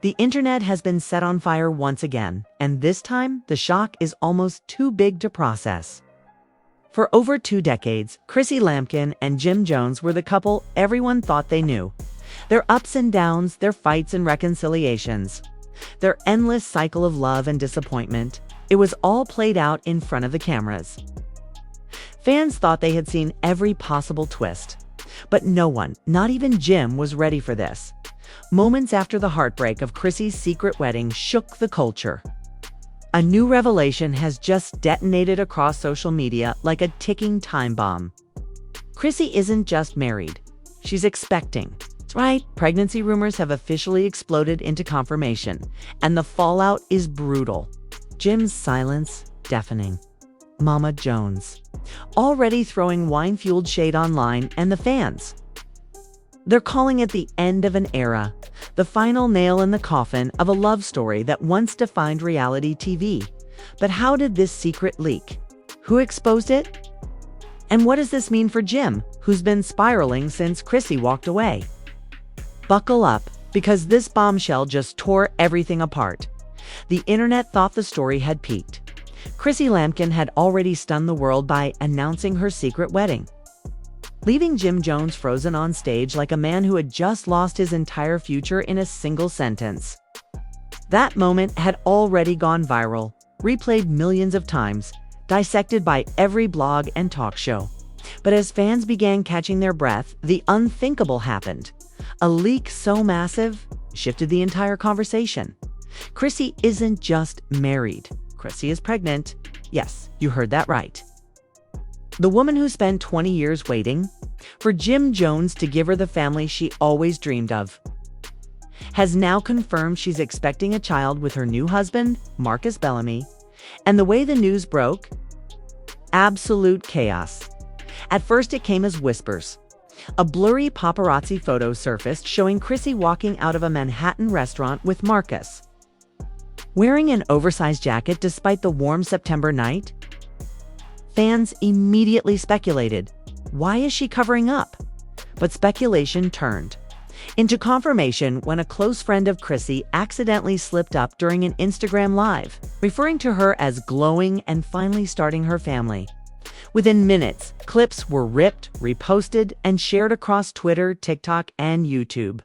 The internet has been set on fire once again, and this time the shock is almost too big to process. For over 2 decades, Chrissy Lampkin and Jim Jones were the couple everyone thought they knew. Their ups and downs, their fights and reconciliations, their endless cycle of love and disappointment, it was all played out in front of the cameras. Fans thought they had seen every possible twist, but no one, not even Jim, was ready for this. Moments after the heartbreak of Chrissy's secret wedding shook the culture. A new revelation has just detonated across social media like a ticking time bomb. Chrissy isn't just married, she's expecting. That's right, pregnancy rumors have officially exploded into confirmation, and the fallout is brutal. Jim's silence, deafening. Mama Jones, already throwing wine-fueled shade online and the fans. They're calling it the end of an era, the final nail in the coffin of a love story that once defined reality TV. But how did this secret leak? Who exposed it? And what does this mean for Jim, who's been spiraling since Chrissy walked away? Buckle up, because this bombshell just tore everything apart. The internet thought the story had peaked. Chrissy Lampkin had already stunned the world by announcing her secret wedding, leaving Jim Jones frozen on stage like a man who had just lost his entire future in a single sentence. That moment had already gone viral, replayed millions of times, dissected by every blog and talk show. But as fans began catching their breath, the unthinkable happened. A leak so massive shifted the entire conversation. Chrissy isn't just married. Chrissy is pregnant. Yes, you heard that right. The woman who spent 20 years waiting for Jim Jones to give her the family she always dreamed of has now confirmed she's expecting a child with her new husband, Marcus Bellamy. And the way the news broke? Absolute chaos. At first it came as whispers. A blurry paparazzi photo surfaced showing Chrissy walking out of a Manhattan restaurant with Marcus, wearing an oversized jacket despite the warm September night. Fans immediately speculated, why is she covering up? But speculation turned into confirmation when a close friend of Chrissy accidentally slipped up during an Instagram Live, referring to her as glowing and finally starting her family. Within minutes, clips were ripped, reposted, and shared across Twitter, TikTok, and YouTube.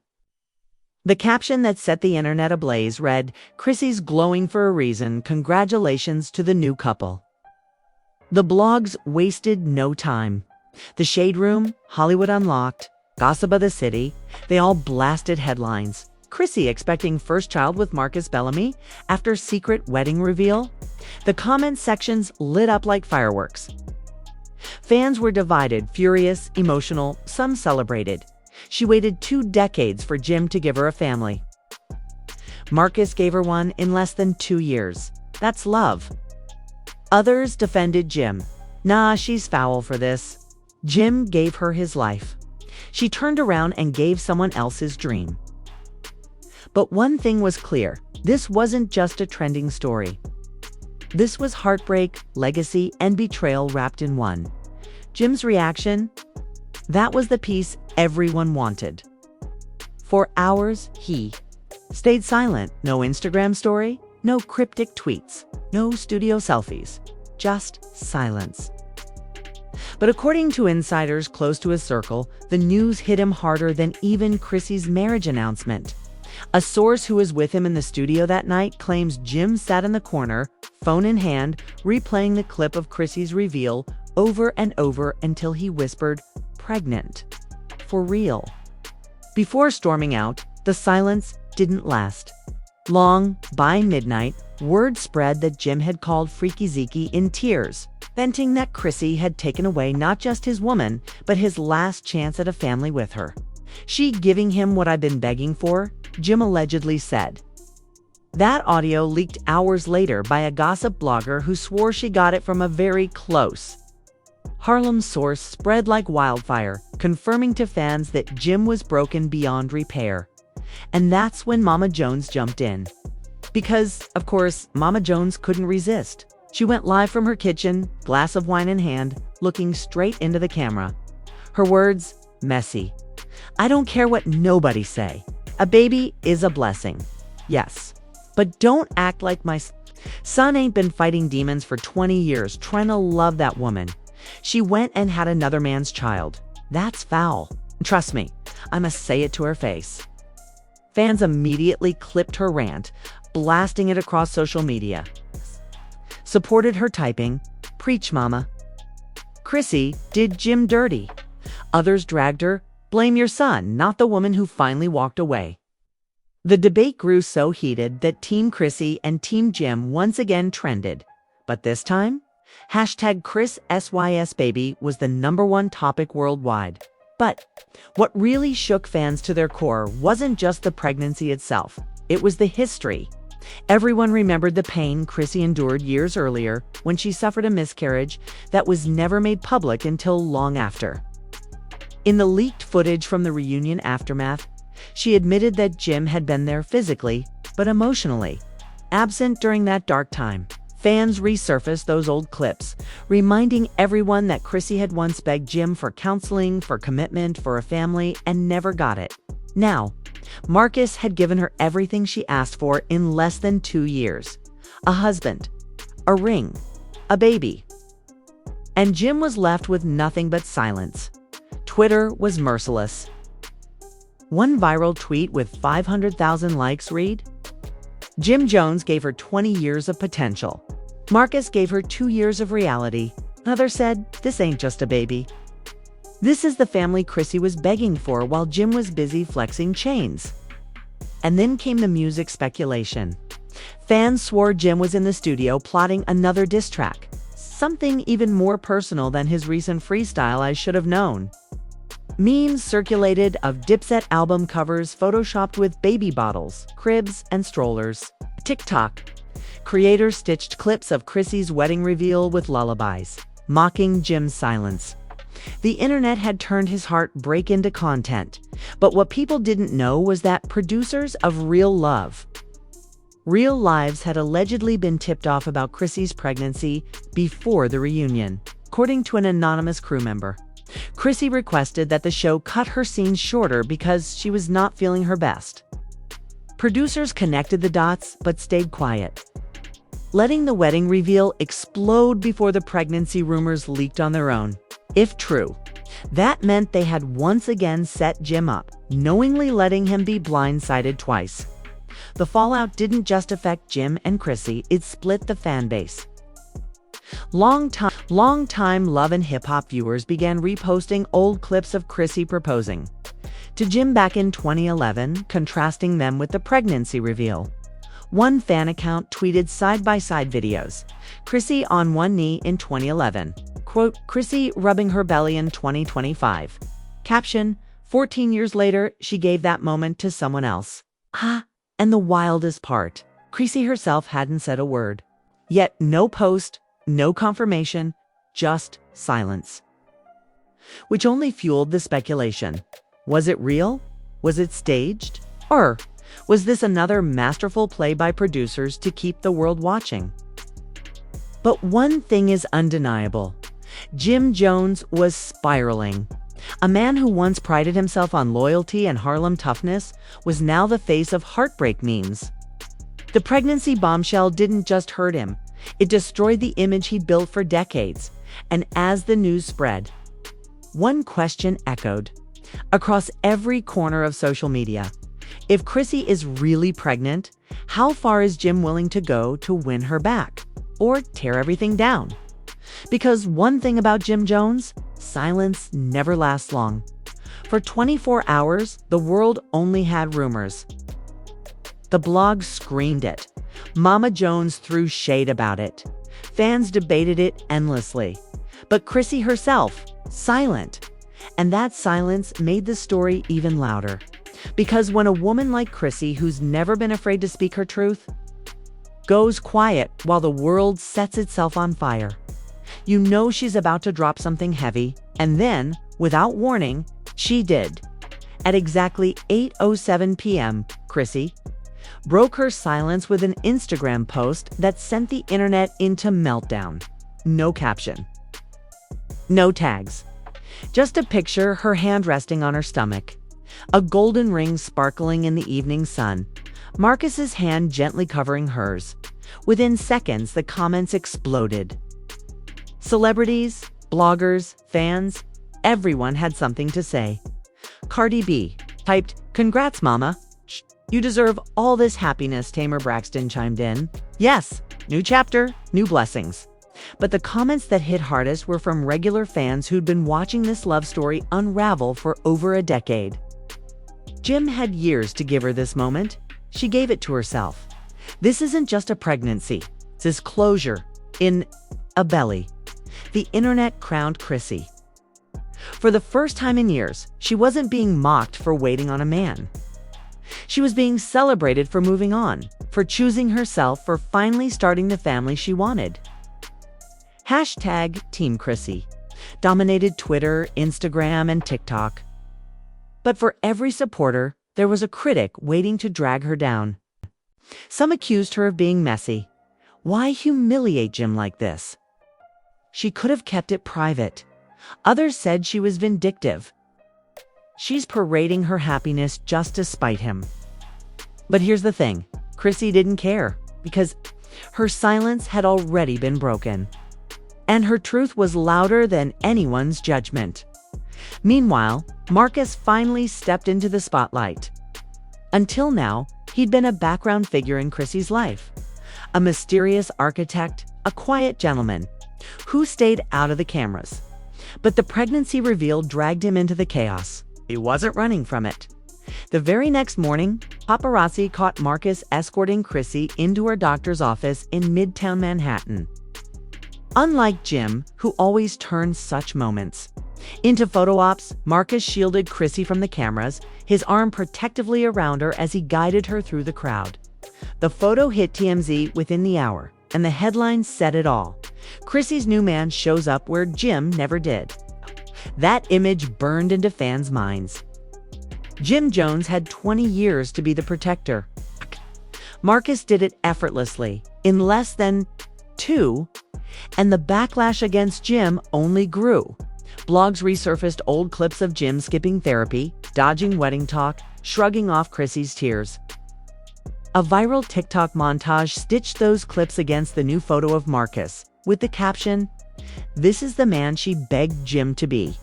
The caption that set the internet ablaze read, "Chrissy's glowing for a reason. Congratulations to the new couple." The blogs wasted no time. The Shade Room, Hollywood Unlocked, Gossip of the City, they all blasted headlines. Chrissy expecting first child with Marcus Bellamy after secret wedding reveal? The comment sections lit up like fireworks. Fans were divided, furious, emotional, some celebrated. She waited 2 decades for Jim to give her a family. Marcus gave her one in less than 2 years. That's love. Others defended Jim. Nah, she's foul for this. Jim gave her his life. She turned around and gave someone else's dream. But one thing was clear. This wasn't just a trending story. This was heartbreak, legacy, and betrayal wrapped in one. Jim's reaction? That was the piece everyone wanted. For hours, he stayed silent. No Instagram story, no cryptic tweets, no studio selfies, just silence. But according to insiders close to his circle, the news hit him harder than even Chrissy's marriage announcement. A source who was with him in the studio that night claims Jim sat in the corner, phone in hand, replaying the clip of Chrissy's reveal over and over until he whispered, "Pregnant. For real." Before storming out, the silence didn't last long. By midnight, word spread that Jim had called Freaky Zeke in tears, venting that Chrissy had taken away not just his woman, but his last chance at a family with her. "She giving him what I've been begging for," Jim allegedly said. That audio leaked hours later by a gossip blogger who swore she got it from a very close Harlem source, spread like wildfire, confirming to fans that Jim was broken beyond repair. And that's when Mama Jones jumped in. Because, of course, Mama Jones couldn't resist. She went live from her kitchen, glass of wine in hand, looking straight into the camera. Her words, messy. "I don't care what nobody say. A baby is a blessing." Yes. But don't act like my son ain't been fighting demons for 20 years trying to love that woman. She went and had another man's child. That's foul. Trust me, I must say it to her face. Fans immediately clipped her rant, blasting it across social media. Supported her typing, "Preach, mama." Chrissy did Jim dirty. Others dragged her, "Blame your son, not the woman who finally walked away." The debate grew so heated that Team Chrissy and Team Jim once again trended. But this time, #ChrisSYSBaby was the #1 topic worldwide. But what really shook fans to their core wasn't just the pregnancy itself. It was the history. Everyone remembered the pain Chrissy endured years earlier when she suffered a miscarriage that was never made public until long after. In the leaked footage from the reunion aftermath, she admitted that Jim had been there physically, but emotionally absent during that dark time. Fans resurfaced those old clips, reminding everyone that Chrissy had once begged Jim for counseling, for commitment, for a family, and never got it. Now, Marcus had given her everything she asked for in less than 2 years: a husband, a ring, a baby. And Jim was left with nothing but silence. Twitter was merciless. One viral tweet with 500,000 likes read, "Jim Jones gave her 20 years of potential. Marcus gave her 2 years of reality." Another said, "This ain't just a baby." This is the family Chrissy was begging for while Jim was busy flexing chains. And then came the music speculation. Fans swore Jim was in the studio plotting another diss track, something even more personal than his recent freestyle "I Should Have Known." Memes circulated of Dipset album covers photoshopped with baby bottles, cribs, and strollers. TikTok. Creators stitched clips of Chrissy's wedding reveal with lullabies, mocking Jim's silence. The internet had turned his heartbreak into content, but what people didn't know was that producers of Real Lives had allegedly been tipped off about Chrissy's pregnancy before the reunion. According to an anonymous crew member, Chrissy requested that the show cut her scenes shorter because she was not feeling her best. Producers connected the dots but stayed quiet, letting the wedding reveal explode before the pregnancy rumors leaked on their own. If true, that meant they had once again set Jim up, knowingly letting him be blindsided twice. The fallout didn't just affect Jim and Chrissy, it split the fan base. Long-time Love and Hip Hop viewers began reposting old clips of Chrissy proposing to Jim back in 2011, contrasting them with the pregnancy reveal. One fan account tweeted side-by-side videos. Chrissy on one knee in 2011. Quote, "Chrissy rubbing her belly in 2025. Caption, 14 years later, she gave that moment to someone else." And the wildest part, Chrissy herself hadn't said a word. Yet no post, no confirmation, just silence. Which only fueled the speculation. Was it real? Was it staged? Or was this another masterful play by producers to keep the world watching? But one thing is undeniable. Jim Jones was spiraling. A man who once prided himself on loyalty and Harlem toughness was now the face of heartbreak memes. The pregnancy bombshell didn't just hurt him. It destroyed the image he'd built for decades. And as the news spread, one question echoed across every corner of social media. If Chrissy is really pregnant, how far is Jim willing to go to win her back? Or tear everything down? Because one thing about Jim Jones, silence never lasts long. For 24 hours, the world only had rumors. The blog screamed it. Mama Jones threw shade about it. Fans debated it endlessly. But Chrissy herself, silent. And that silence made the story even louder. Because when a woman like Chrissy, who's never been afraid to speak her truth, goes quiet while the world sets itself on fire, you know she's about to drop something heavy. And then, without warning, she did. At exactly 8:07 p.m., Chrissy broke her silence with an Instagram post that sent the internet into meltdown. No caption. No tags. Just a picture, her hand resting on her stomach. A golden ring sparkling in the evening sun. Marcus's hand gently covering hers. Within seconds, the comments exploded. Celebrities, bloggers, fans, everyone had something to say. Cardi B typed, "Congrats, mama. You deserve all this happiness," Tamer Braxton chimed in. "Yes, new chapter, new blessings." But the comments that hit hardest were from regular fans who'd been watching this love story unravel for over a decade. Jim had years to give her this moment. She gave it to herself. This isn't just a pregnancy. This is closure in a belly. The internet crowned Chrissy. For the first time in years, she wasn't being mocked for waiting on a man. She was being celebrated for moving on, for choosing herself, for finally starting the family she wanted. Hashtag Team Chrissy dominated Twitter, Instagram, and TikTok. But for every supporter, there was a critic waiting to drag her down. Some accused her of being messy. Why humiliate Jim like this? She could have kept it private. Others said she was vindictive. She's parading her happiness just to spite him. But here's the thing, Chrissy didn't care, because her silence had already been broken. And her truth was louder than anyone's judgment. Meanwhile, Marcus finally stepped into the spotlight. Until now, he'd been a background figure in Chrissy's life. A mysterious architect, a quiet gentleman, who stayed out of the cameras. But the pregnancy reveal dragged him into the chaos. He wasn't running from it. The very next morning, paparazzi caught Marcus escorting Chrissy into her doctor's office in Midtown Manhattan. Unlike Jim, who always turned such moments into photo ops, Marcus shielded Chrissy from the cameras, his arm protectively around her as he guided her through the crowd. The photo hit TMZ within the hour, and the headlines said it all. Chrissy's new man shows up where Jim never did. That image burned into fans' minds. Jim Jones had 20 years to be the protector. Marcus did it effortlessly, in less than 2, and the backlash against Jim only grew. Blogs resurfaced old clips of Jim skipping therapy, dodging wedding talk, shrugging off Chrissy's tears. A viral TikTok montage stitched those clips against the new photo of Marcus, with the caption, "This is the man she begged Jim to be."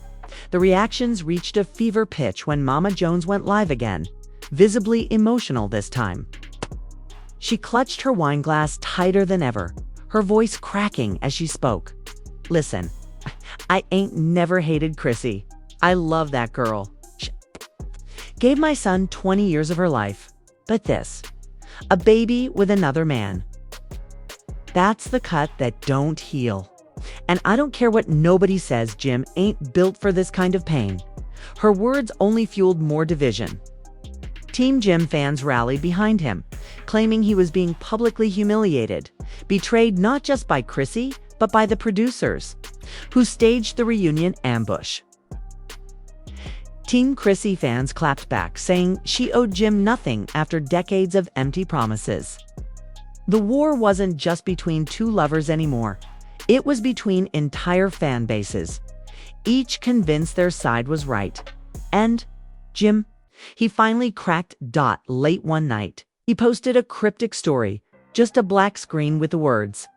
The reactions reached a fever pitch when Mama Jones went live again, visibly emotional this time. She clutched her wine glass tighter than ever, her voice cracking as she spoke. "Listen, I ain't never hated Chrissy. I love that girl. She gave my son 20 years of her life. But this, a baby with another man. That's the cut that don't heal. And I don't care what nobody says, Jim ain't built for this kind of pain." Her words only fueled more division. Team Jim fans rallied behind him, claiming he was being publicly humiliated, betrayed not just by Chrissy, but by the producers, who staged the reunion ambush. Team Chrissy fans clapped back, saying she owed Jim nothing after decades of empty promises. The war wasn't just between two lovers anymore. It was between entire fan bases, each convinced their side was right. And Jim, he finally cracked late one night. He posted a cryptic story, just a black screen with the words,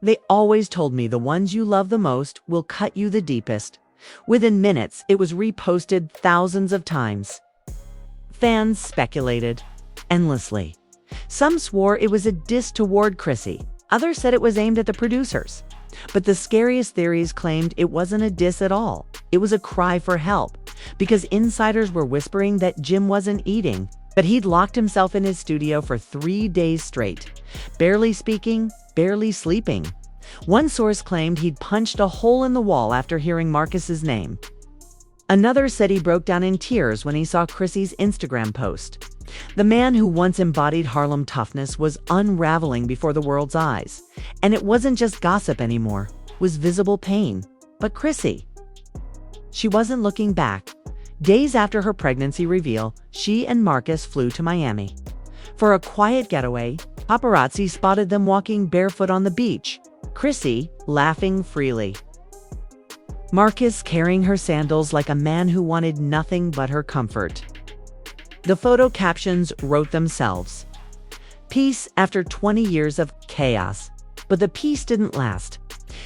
"They always told me the ones you love the most will cut you the deepest." Within minutes, it was reposted thousands of times. Fans speculated endlessly. Some swore it was a diss toward Chrissy. Others said it was aimed at the producers. But the scariest theories claimed it wasn't a diss at all. It was a cry for help, because insiders were whispering that Jim wasn't eating, but he'd locked himself in his studio for 3 days straight, barely speaking, barely sleeping. One source claimed he'd punched a hole in the wall after hearing Marcus's name. Another said he broke down in tears when he saw Chrissy's Instagram post. The man who once embodied Harlem toughness was unraveling before the world's eyes. And it wasn't just gossip anymore, it was visible pain. But Chrissy, she wasn't looking back. Days after her pregnancy reveal, she and Marcus flew to Miami. For a quiet getaway, paparazzi spotted them walking barefoot on the beach, Chrissy laughing freely. Marcus carrying her sandals like a man who wanted nothing but her comfort. The photo captions wrote themselves. Peace after 20 years of chaos. But the peace didn't last,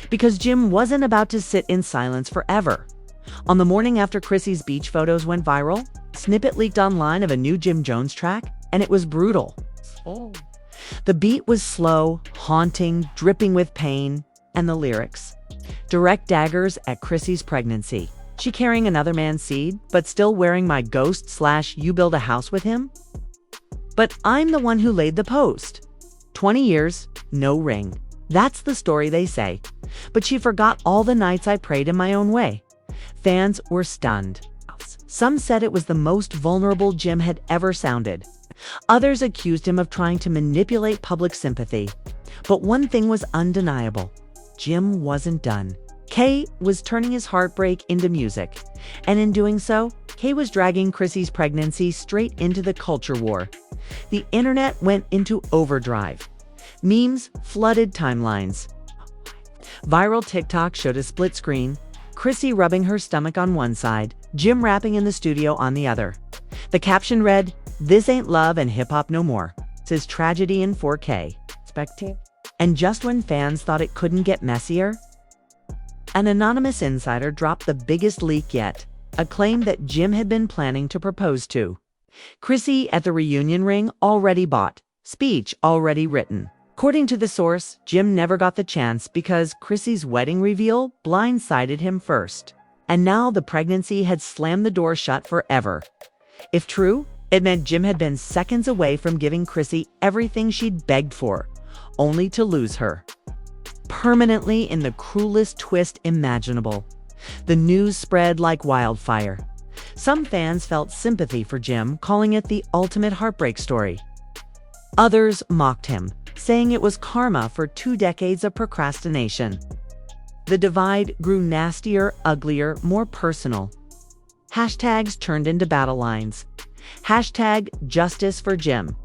because Jim wasn't about to sit in silence forever. On the morning after Chrissy's beach photos went viral, a snippet leaked online of a new Jim Jones track, and it was brutal. The beat was slow, haunting, dripping with pain, and the lyrics. Direct daggers at Chrissy's pregnancy. She carrying another man's seed, but still wearing my ghost / you build a house with him? But I'm the one who laid the post. 20 years, no ring. That's the story they say. But she forgot all the nights I prayed in my own way. Fans were stunned. Some said it was the most vulnerable Jim had ever sounded. Others accused him of trying to manipulate public sympathy. But one thing was undeniable. Jim wasn't done. Kay was turning his heartbreak into music. And in doing so, Kay was dragging Chrissy's pregnancy straight into the culture war. The internet went into overdrive. Memes flooded timelines. Viral TikTok showed a split screen, Chrissy rubbing her stomach on one side, Jim rapping in the studio on the other. The caption read, "This ain't love and hip-hop no more. Says tragedy in 4K. Spectate." And just when fans thought it couldn't get messier, an anonymous insider dropped the biggest leak yet, a claim that Jim had been planning to propose to. Chrissy at the reunion ring already bought, speech already written. According to the source, Jim never got the chance because Chrissy's wedding reveal blindsided him first. And now the pregnancy had slammed the door shut forever. If true, it meant Jim had been seconds away from giving Chrissy everything she'd begged for, only to lose her. Permanently in the cruelest twist imaginable. The news spread like wildfire. Some fans felt sympathy for Jim, calling it the ultimate heartbreak story. Others mocked him, saying it was karma for 2 decades of procrastination. The divide grew nastier, uglier, more personal. Hashtags turned into battle lines. Hashtag justice for Jim.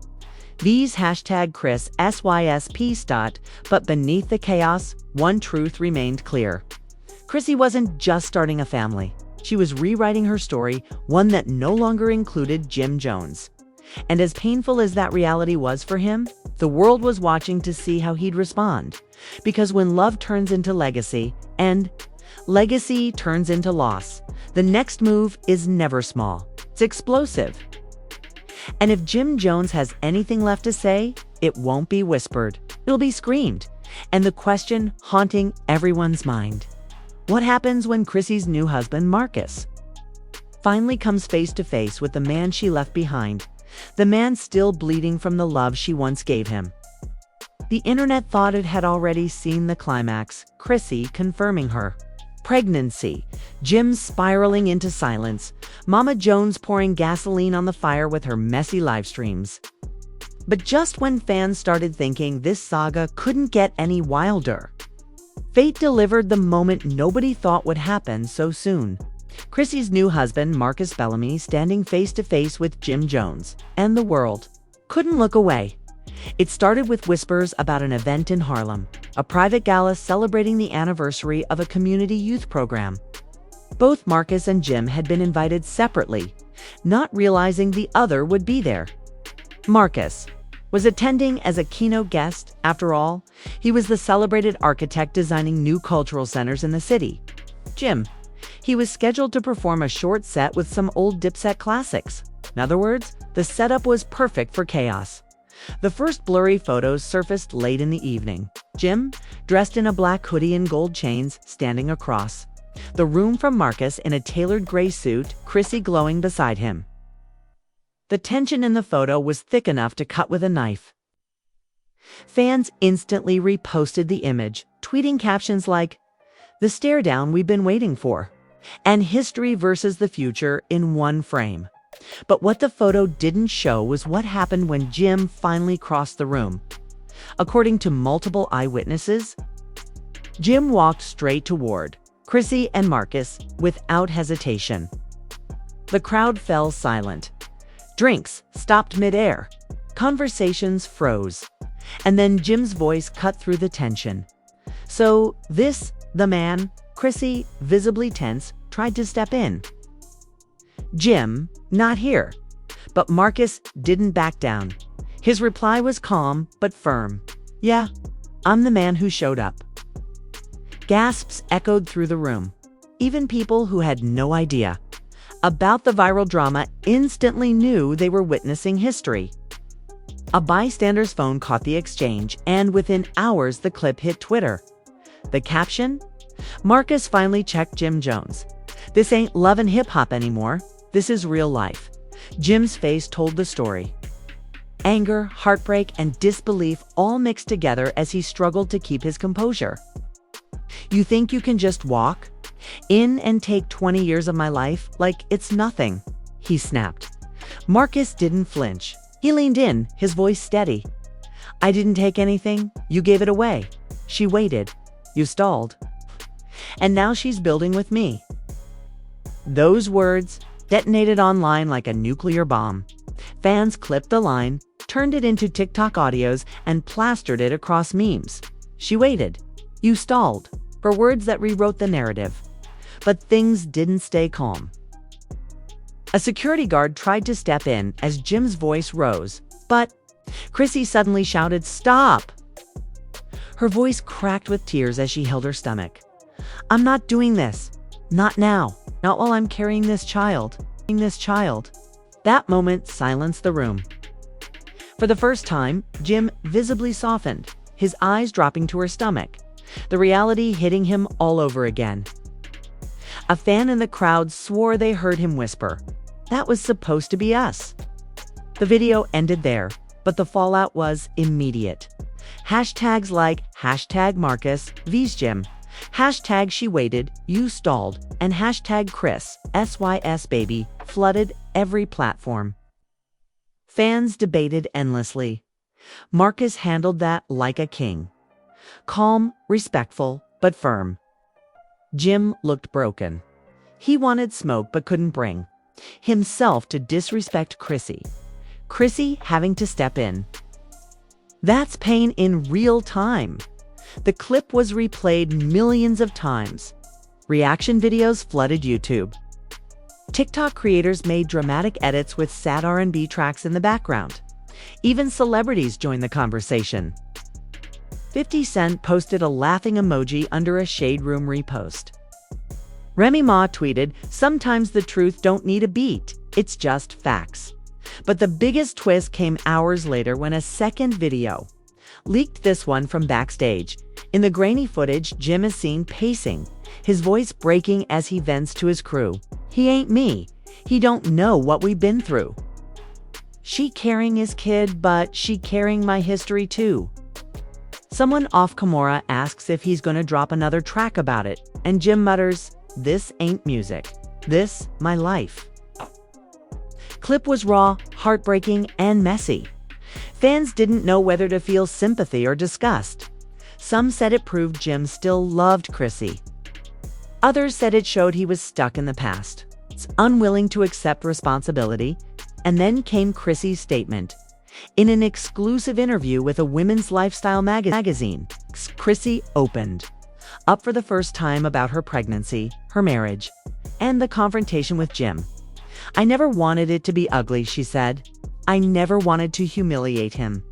These hashtag Chris SYS peace. But beneath the chaos, one truth remained clear. Chrissy wasn't just starting a family. She was rewriting her story, one that no longer included Jim Jones. And as painful as that reality was for him, the world was watching to see how he'd respond. Because when love turns into legacy, and legacy turns into loss, the next move is never small. It's explosive. And if Jim Jones has anything left to say, it won't be whispered. It'll be screamed. And the question haunting everyone's mind: what happens when Chrissy's new husband, Marcus, finally comes face to face with the man she left behind? The man still bleeding from the love she once gave him. The internet thought it had already seen the climax, Chrissy confirming her pregnancy, Jim spiraling into silence, Mama Jones pouring gasoline on the fire with her messy live streams. But just when fans started thinking this saga couldn't get any wilder, fate delivered the moment nobody thought would happen so soon. Chrissy's new husband, Marcus Bellamy, standing face to face with Jim Jones, and the world couldn't look away. It started with whispers about an event in Harlem, a private gala celebrating the anniversary of a community youth program. Both Marcus and Jim had been invited separately, not realizing the other would be there. Marcus was attending as a keynote guest. After all, he was the celebrated architect designing new cultural centers in the city. Jim, he was scheduled to perform a short set with some old Dipset classics. In other words, the setup was perfect for chaos. The first blurry photos surfaced late in the evening. Jim, dressed in a black hoodie and gold chains, standing across the room from Marcus in a tailored gray suit, Chrissy glowing beside him. The tension in the photo was thick enough to cut with a knife. Fans instantly reposted the image, tweeting captions like, "The stare down we've been waiting for," and "History versus the future" in one frame. But what the photo didn't show was what happened when Jim finally crossed the room. According to multiple eyewitnesses, Jim walked straight toward Chrissy and Marcus without hesitation. The crowd fell silent. Drinks stopped midair. Conversations froze. And then Jim's voice cut through the tension. "So this, the man," Chrissy, visibly tense, tried to step in. "Jim, not here." But Marcus didn't back down. His reply was calm but firm. "Yeah, I'm the man who showed up." Gasps echoed through the room. Even people who had no idea about the viral drama instantly knew they were witnessing history. A bystander's phone caught the exchange, and within hours the clip hit Twitter. The caption? "Marcus finally checked Jim Jones. This ain't love and hip-hop anymore. This is real life." Jim's face told the story. Anger, heartbreak, and disbelief all mixed together as he struggled to keep his composure. "You think you can just walk in and take 20 years of my life like it's nothing?" he snapped. Marcus didn't flinch. He leaned in, his voice steady. "I didn't take anything. You gave it away. She waited. You stalled. And now she's building with me." Those words detonated online like a nuclear bomb. Fans clipped the line, turned it into TikTok audios, and plastered it across memes. "She waited. You stalled," for words that rewrote the narrative. But things didn't stay calm. A security guard tried to step in as Jim's voice rose, but Chrissy suddenly shouted, "Stop!" Her voice cracked with tears as she held her stomach. "I'm not doing this. Not now. Not while I'm carrying this child. That moment silenced the room. For the first time, Jim visibly softened, his eyes dropping to her stomach, the reality hitting him all over again. A fan in the crowd swore they heard him whisper, "That was supposed to be us." The video ended there, but the fallout was immediate. Hashtags like #Marcus vs Jim, #She waited, you stalled, and #Chris, SYS baby flooded every platform. Fans debated endlessly. Marcus handled that like a king. Calm, respectful, but firm. Jim looked broken. He wanted smoke but couldn't bring himself to disrespect Chrissy. Chrissy having to step in. That's pain in real time. The clip was replayed millions of times. Reaction videos flooded YouTube. TikTok creators made dramatic edits with sad R&B tracks in the background. Even celebrities joined the conversation. 50 Cent posted a laughing emoji under a Shade Room repost. Remy Ma tweeted, "Sometimes the truth don't need a beat, it's just facts." But the biggest twist came hours later when a second video leaked, this one from backstage. In the grainy footage, Jim is seen pacing, his voice breaking as he vents to his crew. "He ain't me. He don't know what we've been through. She carrying his kid, but she carrying my history too." Someone off camera asks if he's gonna drop another track about it, and Jim mutters, "This ain't music. This, my life." Clip was raw, heartbreaking, and messy. Fans didn't know whether to feel sympathy or disgust. Some said it proved Jim still loved Chrissy. Others said it showed he was stuck in the past, unwilling to accept responsibility. And then came Chrissy's statement. In an exclusive interview with a women's lifestyle magazine, Chrissy opened up for the first time about her pregnancy, her marriage, and the confrontation with Jim. "I never wanted it to be ugly," she said. "I never wanted to humiliate him.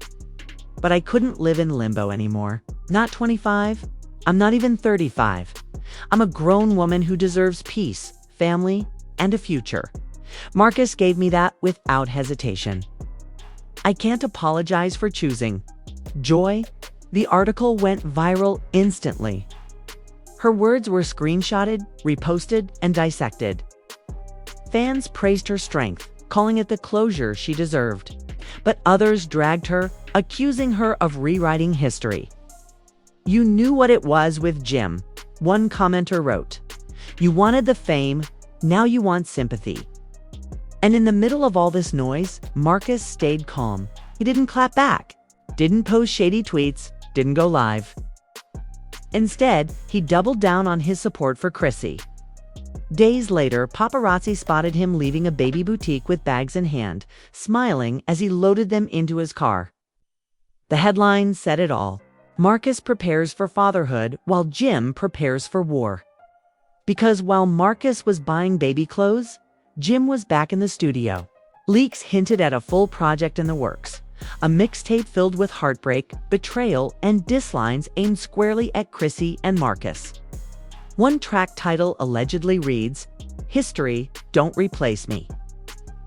But I couldn't live in limbo anymore. Not 25. I'm not even 35. I'm a grown woman who deserves peace, family, and a future. Marcus gave me that without hesitation. I can't apologize for choosing joy." The article went viral instantly. Her words were screenshotted, reposted, and dissected. Fans praised her strength, calling it the closure she deserved. But others dragged her, accusing her of rewriting history. "You knew what it was with Jim," one commenter wrote. "You wanted the fame, now you want sympathy." And in the middle of all this noise, Marcus stayed calm. He didn't clap back, didn't post shady tweets, didn't go live. Instead, he doubled down on his support for Chrissy. Days later, paparazzi spotted him leaving a baby boutique with bags in hand, smiling as he loaded them into his car. The headline said it all. Marcus prepares for fatherhood while Jim prepares for war. Because while Marcus was buying baby clothes, Jim was back in the studio, Leaks hinted at a full project in the works, a mixtape filled with heartbreak, betrayal, and diss-lines aimed squarely at Chrissy and Marcus. One track title allegedly reads, "History, Don't Replace Me."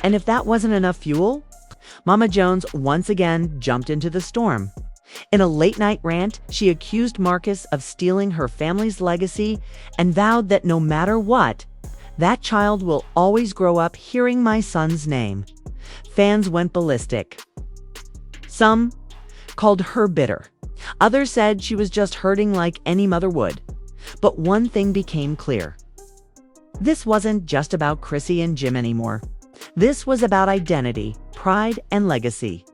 And if that wasn't enough fuel, Mama Jones once again jumped into the storm. In a late-night rant, she accused Marcus of stealing her family's legacy and vowed that no matter what, that child will always grow up hearing my son's name. Fans went ballistic. Some called her bitter. Others said she was just hurting like any mother would. But one thing became clear. This wasn't just about Chrissy and Jim anymore. This was about identity, pride, and legacy.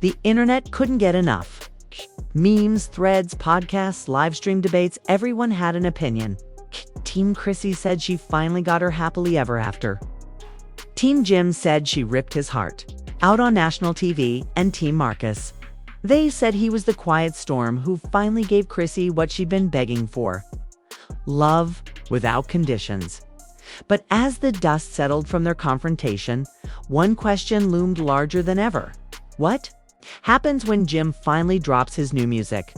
The internet couldn't get enough. Memes, threads, podcasts, live stream debates, everyone had an opinion. Team Chrissy said she finally got her happily ever after. Team Jim said she ripped his heart out on national TV, and Team Marcus. They said he was the quiet storm who finally gave Chrissy what she'd been begging for. Love without conditions. But as the dust settled from their confrontation, one question loomed larger than ever. What happens when Jim finally drops his new music?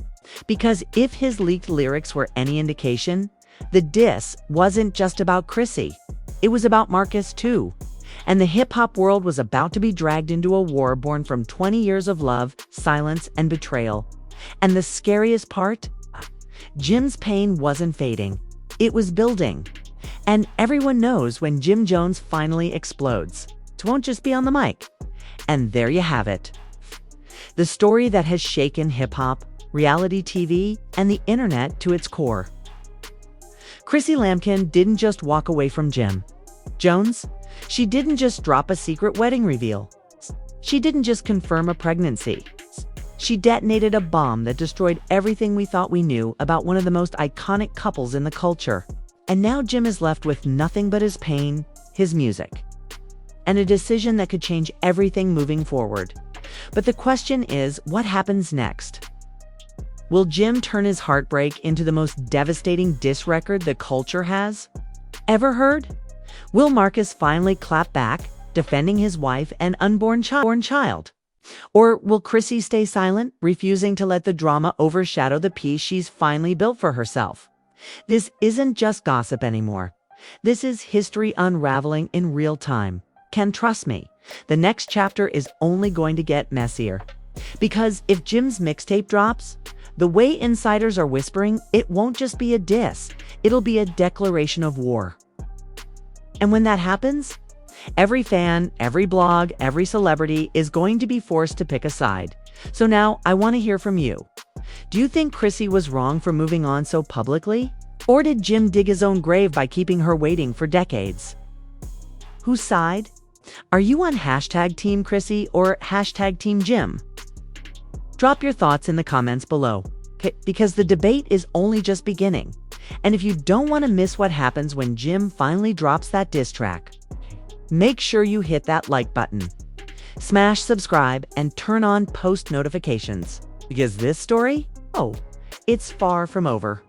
Because if his leaked lyrics were any indication, the diss wasn't just about Chrissy. It was about Marcus too. And the hip-hop world was about to be dragged into a war born from 20 years of love, silence, and betrayal. And the scariest part? Jim's pain wasn't fading. It was building. And everyone knows when Jim Jones finally explodes, it won't just be on the mic. And there you have it. The story that has shaken hip-hop, reality TV, and the internet to its core. Chrissy Lampkin didn't just walk away from Jim Jones. She didn't just drop a secret wedding reveal. She didn't just confirm a pregnancy. She detonated a bomb that destroyed everything we thought we knew about one of the most iconic couples in the culture. And now Jim is left with nothing but his pain, his music, and a decision that could change everything moving forward. But the question is, what happens next? Will Jim turn his heartbreak into the most devastating diss record the culture has ever heard? Will Marcus finally clap back, defending his wife and unborn child? Or will Chrissy stay silent, refusing to let the drama overshadow the peace she's finally built for herself? This isn't just gossip anymore. This is history unraveling in real time. Trust me, the next chapter is only going to get messier. Because if Jim's mixtape drops, the way insiders are whispering, it won't just be a diss, it'll be a declaration of war. And when that happens, every fan, every blog, every celebrity is going to be forced to pick a side. So now I want to hear from you. Do you think Chrissy was wrong for moving on so publicly? Or did Jim dig his own grave by keeping her waiting for decades? Whose side? Are you on hashtag Team Chrissy or hashtag Team Jim? Drop your thoughts in the comments below, because the debate is only just beginning. And if you don't want to miss what happens when Jim finally drops that diss track, make sure you hit that like button, smash subscribe, and turn on post notifications. Because this story, it's far from over.